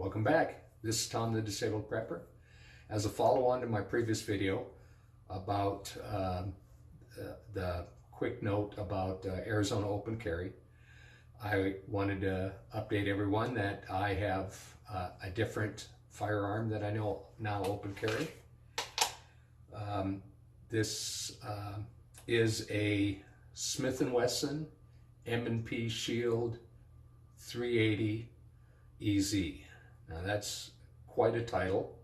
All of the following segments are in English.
Welcome back. This is Tom the Disabled Prepper. As a follow-on to my previous video about the quick note about Arizona open carry, I wanted to update everyone that I have a different firearm that I know now open carry. This is a Smith & Wesson M&P Shield 380 EZ. Now that's quite a title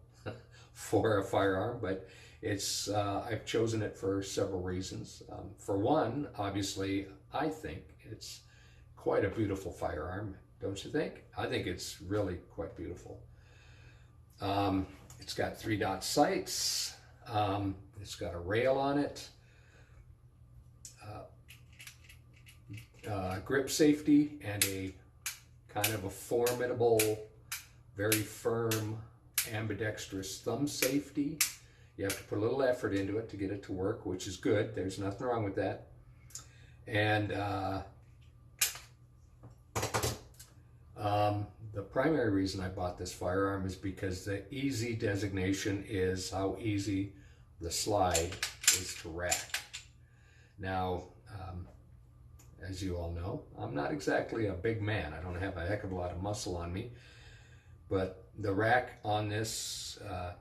for a firearm, but it's I've chosen it for several reasons. For one, obviously, I think it's quite a beautiful firearm, don't you think? I think it's really quite beautiful. It's got 3-dot sights. It's got a rail on it. Grip safety and a kind of a formidable, very firm, ambidextrous thumb safety. You have to put a little effort into it to get it to work, which is good. There's nothing wrong with that. And the primary reason I bought this firearm is because the easy designation is how easy the slide is to rack. Now, as you all know, I'm not exactly a big man. I don't have a heck of a lot of muscle on me, but the rack on this,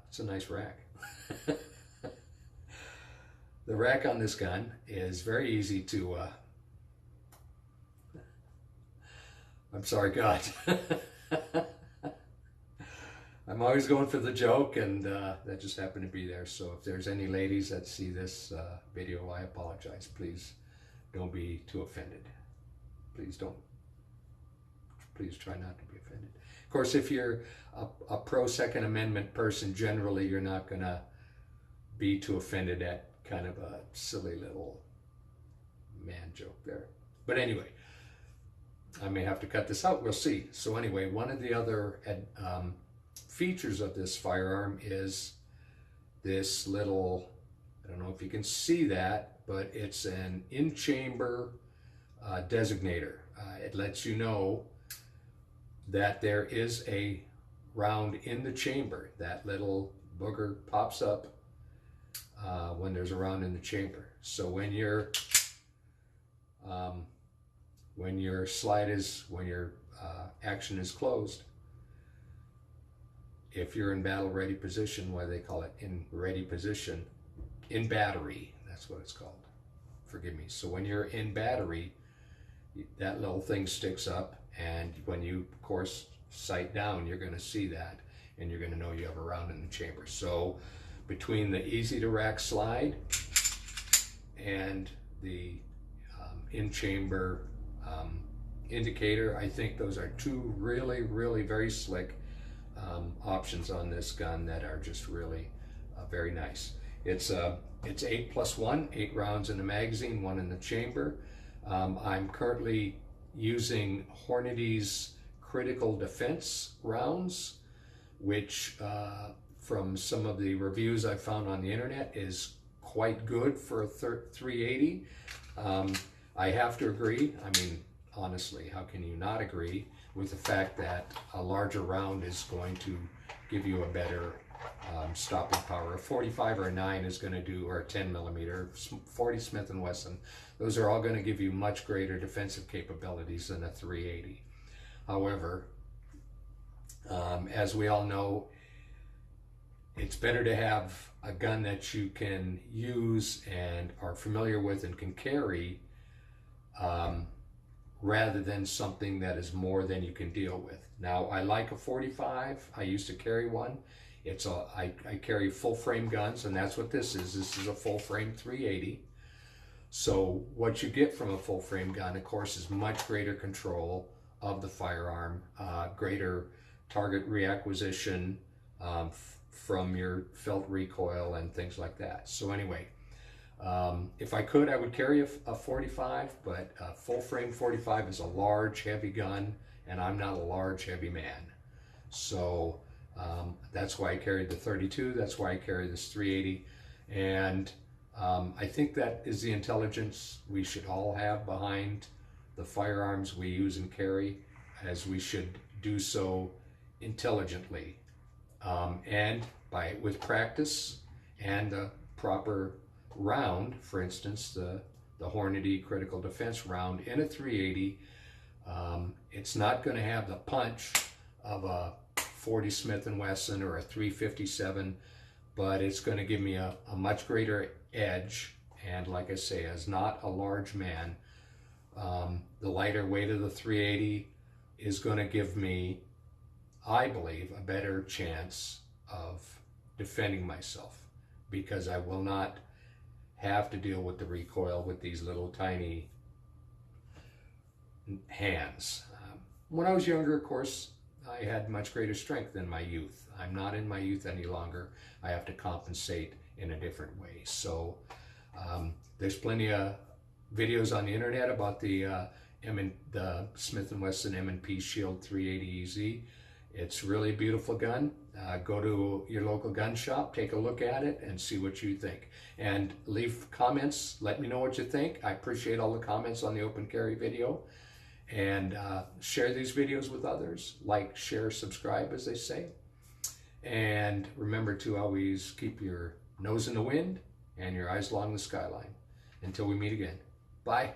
it's a nice rack. The rack on this gun is very easy to, I'm sorry, God. I'm always going for the joke, and that just happened to be there. So if there's any ladies that see this video, I apologize. Please don't be too offended. Please don't. Please try not to be offended. Of course, if you're a pro-Second Amendment person, generally you're not going to be too offended at kind of a silly little man joke there. But anyway, I may have to cut this out. We'll see. So anyway, one of the other features of this firearm is this little, I don't know if you can see that, but it's an in-chamber designator. It lets you know that there is a round in the chamber. That little booger pops up when there's a round in the chamber. So when your action is closed, if you're in battle ready position, why they call it in ready position, in battery, that's what it's called. Forgive me. So when you're in battery, that little thing sticks up, and when you, of course, sight down, you're going to see that, and you're going to know you have a round in the chamber. So between the easy to rack slide and the in-chamber indicator, I think those are two really, really very slick options on this gun that are just really very nice. It's 8+1, 8 rounds in the magazine, 1 in the chamber. I'm currently using Hornady's critical defense rounds, which from some of the reviews I found on the internet is quite good for a 380. I have to agree. I mean, honestly, how can you not agree with the fact that a larger round is going to give you a better stopping power? A 45 or a 9 is going to do, or a 10 millimeter, 40 Smith & Wesson. Those are all going to give you much greater defensive capabilities than a 380. However, as we all know, it's better to have a gun that you can use and are familiar with and can carry rather than something that is more than you can deal with. Now, I like a 45. I used to carry one. I carry full frame guns, and that's what this is. This is a full frame 380. So what you get from a full frame gun, of course, is much greater control of the firearm, greater target reacquisition from your felt recoil and things like that. So anyway, if I could, I would carry a 45, but a full frame 45 is a large, heavy gun, and I'm not a large, heavy man. So that's why I carried the 32. That's why I carry this 380. And I think that is the intelligence we should all have behind the firearms we use and carry, as we should do so intelligently, and with practice and the proper round. For instance, the Hornady critical defense round in a 380, it's not going to have the punch of a 40 Smith & Wesson or a 357, but it's going to give me a much greater edge. And like I say, as not a large man, the lighter weight of the 380 is going to give me, I believe, a better chance of defending myself, because I will not have to deal with the recoil with these little tiny hands. When I was younger, of course, I had much greater strength than my youth. I'm not in my youth any longer. I have to compensate in a different way. So there's plenty of videos on the internet about the Smith & Wesson M&P Shield 380 EZ. It's really a beautiful gun. Go to your local gun shop, take a look at it, and see what you think. And leave comments. Let me know what you think. I appreciate all the comments on the open carry video. And share these videos with others. Like, share, subscribe, as they say. And remember to always keep your nose in the wind and your eyes along the skyline. Until we meet again. Bye.